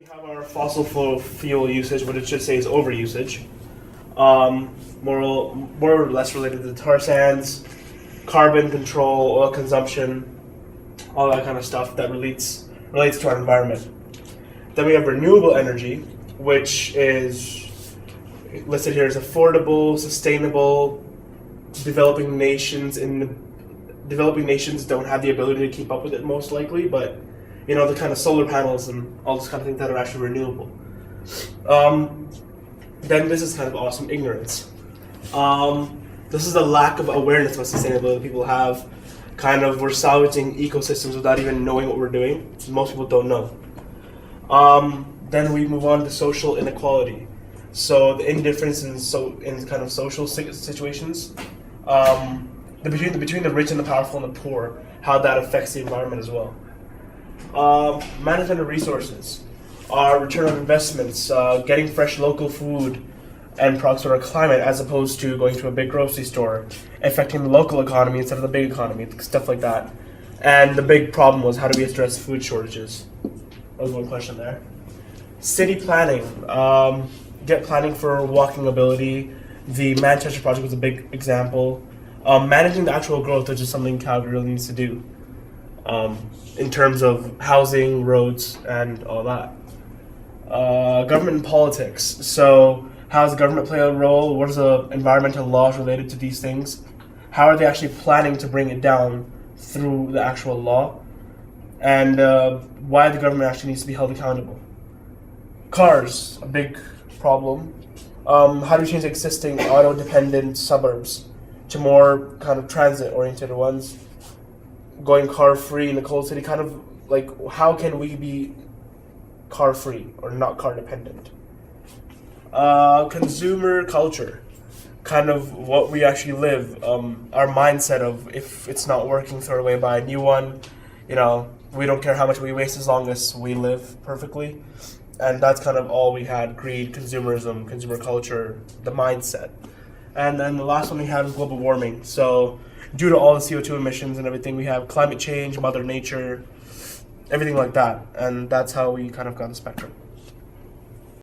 We have our fossil fuel usage, what it should say is overusage. More or less related to tar sands, carbon control, oil consumption, all that kind of stuff that relates to our environment. Then we have renewable energy, which is listed here as affordable, sustainable. Developing nations don't have the ability to keep up with it most likely, but the kind of solar panels and all this kind of things that are actually renewable. Then this is kind of awesome, ignorance. This is the lack of awareness of sustainability people have. We're salvaging ecosystems without even knowing what we're doing. Most people don't know. Then we move on to social inequality. So the indifference in kind of social situations, between the rich and the powerful and the poor, how that affects the environment as well. Management of resources, our return on investments, getting fresh local food and products for our climate as opposed to going to a big grocery store, affecting the local economy instead of the big economy, stuff like that. And the big problem was, how do we address food shortages? That was one question there. City planning, get planning for walking ability. The Manchester project was a big example. Managing the actual growth, which is something Calgary really needs to do. In terms of housing, roads, and all that. Government and politics. So how does the government play a role? What is the environmental laws related to these things? How are they actually planning to bring it down through the actual law? And why the government actually needs to be held accountable. Cars, a big problem. How do we change existing auto-dependent suburbs to more kind of transit-oriented ones? Going car-free in the cold city, how can we be car-free or not car-dependent? Consumer culture, kind of what we actually live, our mindset of if it's not working, throw it away, buy a new one. We don't care how much we waste as long as we live perfectly. And that's kind of all we had: greed, consumerism, consumer culture, the mindset. And then the last one we have is global warming. So due to all the CO2 emissions and everything, we have climate change, Mother Nature, everything like that. And that's how we kind of got the spectrum.